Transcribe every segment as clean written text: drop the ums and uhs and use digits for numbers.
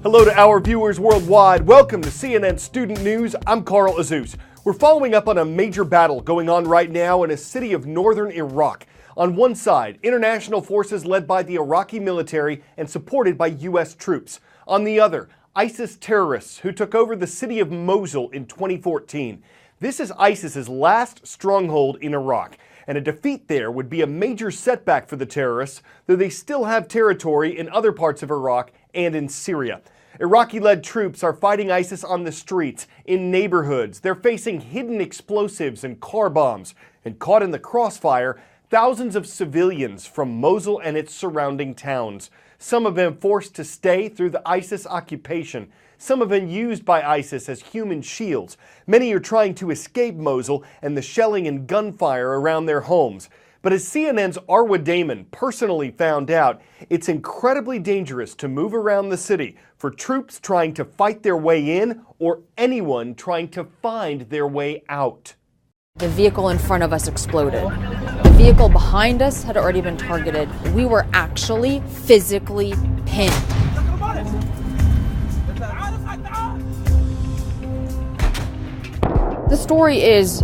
Hello to our viewers worldwide. Welcome to CNN Student News. I'm Carl Azuz. We're following up on a major battle going on right now in a city of northern Iraq. On one side, international forces led by the Iraqi military and supported by U.S. troops. On the other, ISIS terrorists who took over the city of Mosul in 2014. This is ISIS's last stronghold in Iraq, and a defeat there would be a major setback for the terrorists, though they still have territory in other parts of Iraq and in Syria. Iraqi-led troops are fighting ISIS on the streets, in neighborhoods. They're facing hidden explosives and car bombs. And caught in the crossfire, thousands of civilians from Mosul and its surrounding towns. Some have been forced to stay through the ISIS occupation. Some have been used by ISIS as human shields. Many are trying to escape Mosul and the shelling and gunfire around their homes. But as CNN's Arwa Damon personally found out, it's incredibly dangerous to move around the city for troops trying to fight their way in or anyone trying to find their way out. The vehicle in front of us exploded. The vehicle behind us had already been targeted. We were actually physically pinned. The story is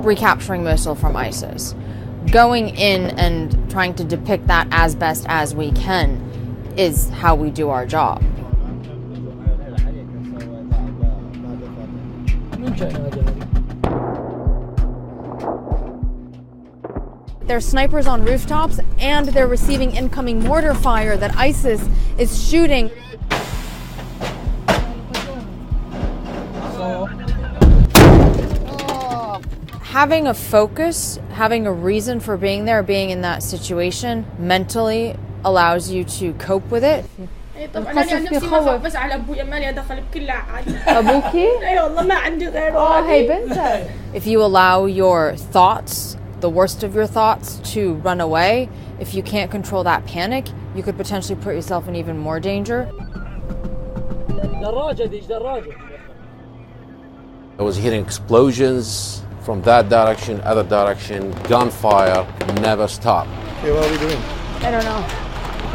recapturing Mosul from ISIS. Going in and trying to depict that as best as we can is how we do our job. There's snipers on rooftops, and they're receiving incoming mortar fire that ISIS is shooting. Having a focus, having a reason for being there, being in that situation, mentally allows you to cope with it. If you allow your thoughts, the worst of your thoughts, to run away, if you can't control that panic, you could potentially put yourself in even more danger. I was hearing explosions from that direction, other direction, gunfire, never stopped. Okay, what are we doing? I don't know.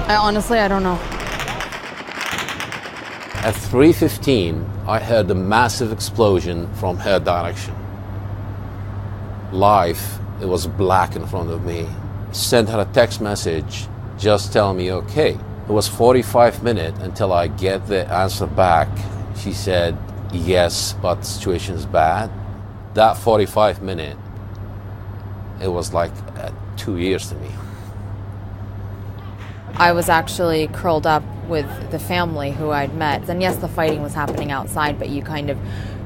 I don't know. At 3:15, I heard a massive explosion from her direction. Live, it was black in front of me. Sent her a text message, just tell me okay. It was 45 minutes until I get the answer back. She said, yes, but the situation is bad. That 45 minutes, it was like 2 years to me. I was actually curled up with the family who I'd met. And yes, the fighting was happening outside, but you kind of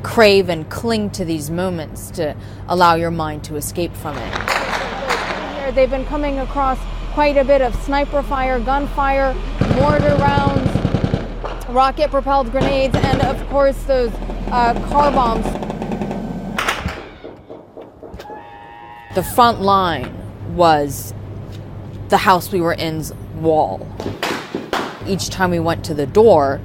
crave and cling to these moments to allow your mind to escape from it. They've been coming across quite a bit of sniper fire, gunfire, mortar rounds, rocket-propelled grenades, and of course those car bombs. The front line was the house we were in's wall. Each time we went to the door,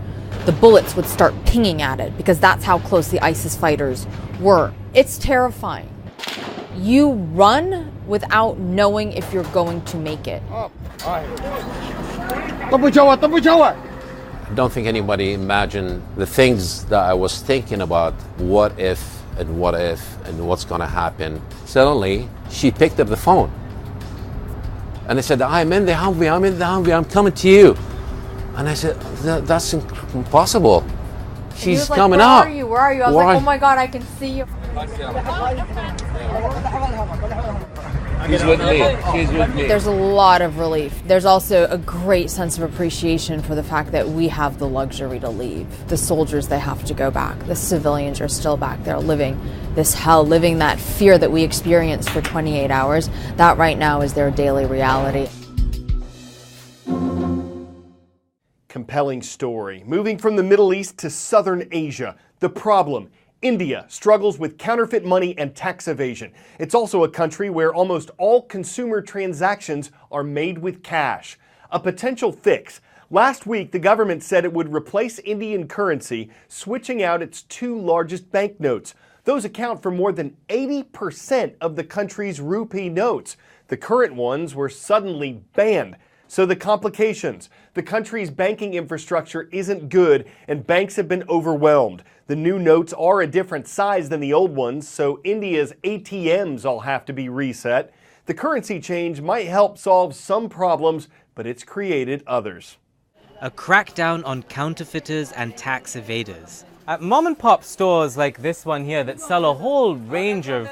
the bullets would start pinging at it because that's how close the ISIS fighters were. It's terrifying. You run without knowing if you're going to make it. I don't think anybody imagined the things that I was thinking about. What if and what's going to happen. Suddenly, she picked up the phone. And I said, I'm in the Humvee, I'm coming to you. And I said, that's impossible. She's coming up. Where are you? I was like, oh my God, I can see you. She's with me. There's a lot of relief. There's also a great sense of appreciation for the fact that we have the luxury to leave. The soldiers, they have to go back. The civilians are still back there living this hell, living that fear that we experienced for 28 hours. That right now is their daily reality. Compelling story. Moving from the Middle East to Southern Asia. The problem: India struggles with counterfeit money and tax evasion. It's also a country where almost all consumer transactions are made with cash. A potential fix: last week the government said it would replace Indian currency, switching out its two largest banknotes. Those account for more than 80% of the country's rupee notes. The current ones were suddenly banned. So the complications. The country's banking infrastructure isn't good, and banks have been overwhelmed. The new notes are a different size than the old ones, so India's ATMs all have to be reset. The currency change might help solve some problems, but it's created others. A crackdown on counterfeiters and tax evaders. At mom and pop stores like this one here that sell a whole range of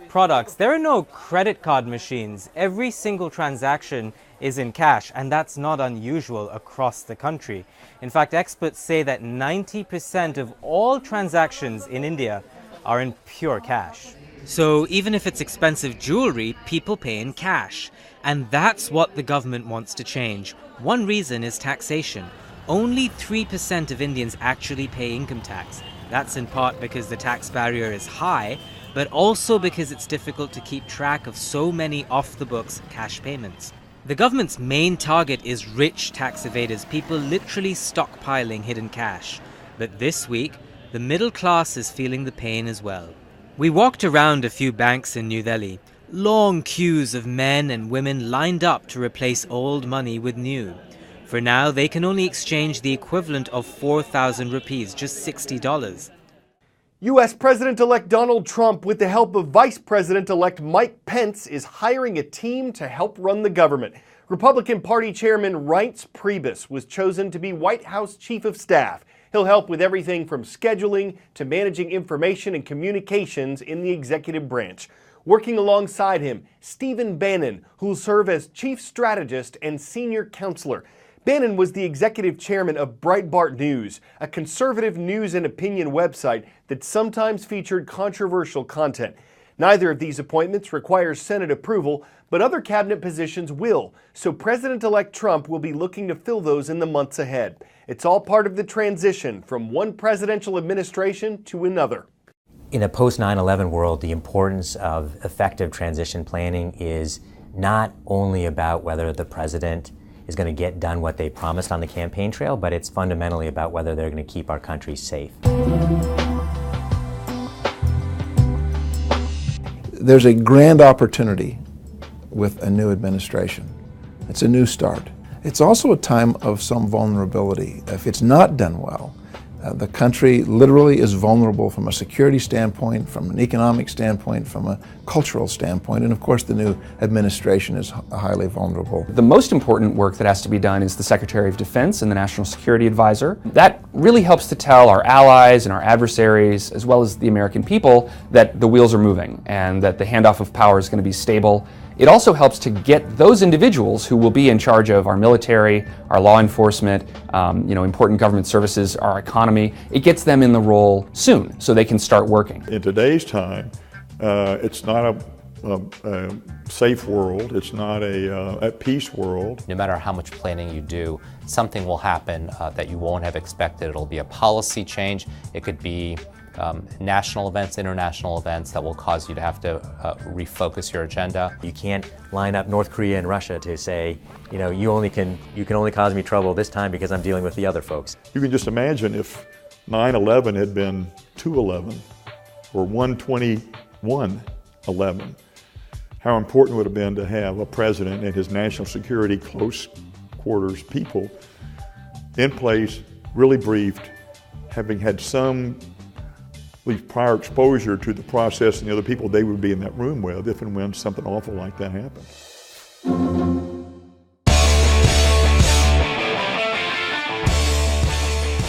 products, there are no credit card machines. Every single transaction is in cash, and that's not unusual across the country. In fact, experts say that 90% of all transactions in India are in pure cash. So even if it's expensive jewelry, people pay in cash. And that's what the government wants to change. One reason is taxation. Only 3% of Indians actually pay income tax. That's in part because the tax barrier is high, but also because it's difficult to keep track of so many off-the-books cash payments. The government's main target is rich tax evaders, people literally stockpiling hidden cash. But this week, the middle class is feeling the pain as well. We walked around a few banks in New Delhi. Long queues of men and women lined up to replace old money with new. For now, they can only exchange the equivalent of 4,000 rupees, just $60. U.S. President-elect Donald Trump, with the help of Vice President-elect Mike Pence, is hiring a team to help run the government. Republican Party Chairman Picks Priebus was chosen to be White House Chief of Staff. He'll help with everything from scheduling to managing information and communications in the executive branch. Working alongside him, Stephen Bannon, who will serve as Chief Strategist and Senior Counselor. Bannon was the executive chairman of Breitbart News, a conservative news and opinion website that sometimes featured controversial content. Neither of these appointments requires Senate approval, but other cabinet positions will, so President-elect Trump will be looking to fill those in the months ahead. It's all part of the transition from one presidential administration to another. In a post-9/11 world, the importance of effective transition planning is not only about whether the president is going to get done what they promised on the campaign trail, but it's fundamentally about whether they're going to keep our country safe. There's a grand opportunity with a new administration. It's a new start. It's also a time of some vulnerability. If it's not done well, the country literally is vulnerable from a security standpoint, from an economic standpoint, from a cultural standpoint, and of course the new administration is highly vulnerable. The most important work that has to be done is the Secretary of Defense and the National Security Advisor. That really helps to tell our allies and our adversaries, as well as the American people, that the wheels are moving and that the handoff of power is going to be stable. It also helps to get those individuals who will be in charge of our military, our law enforcement, important government services, our economy. It gets them in the role soon so they can start working. In today's time, it's not a safe world. It's not a peace world. No matter how much planning you do, something will happen that you won't have expected. It'll be a policy change. It could be national events, international events that will cause you to have to refocus your agenda. You can't line up North Korea and Russia to say, you can only cause me trouble this time because I'm dealing with the other folks. You can just imagine if 9/11 had been 2/11 or 1/21/11, how important it would have been to have a president and his national security close quarters people in place, really briefed, having had some prior exposure to the process and the other people they would be in that room with if and when something awful like that happened.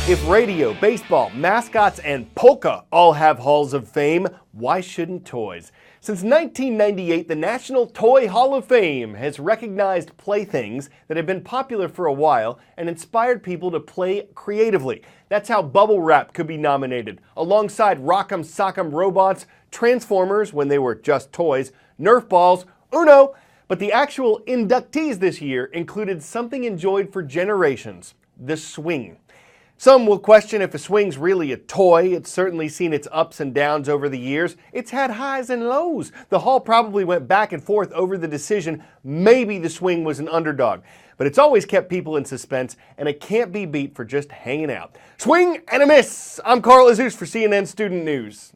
If radio, baseball, mascots, and polka all have halls of fame, why shouldn't toys? Since 1998, the National Toy Hall of Fame has recognized playthings that have been popular for a while and inspired people to play creatively. That's how Bubble Wrap could be nominated, alongside Rock'em Sock'em Robots, Transformers when they were just toys, Nerf balls, Uno. But the actual inductees this year included something enjoyed for generations, the swing. Some will question if a swing's really a toy. It's certainly seen its ups and downs over the years. It's had highs and lows. The hall probably went back and forth over the decision. Maybe the swing was an underdog. But it's always kept people in suspense, and it can't be beat for just hanging out. Swing and a miss! I'm Azuz for CNN Student News.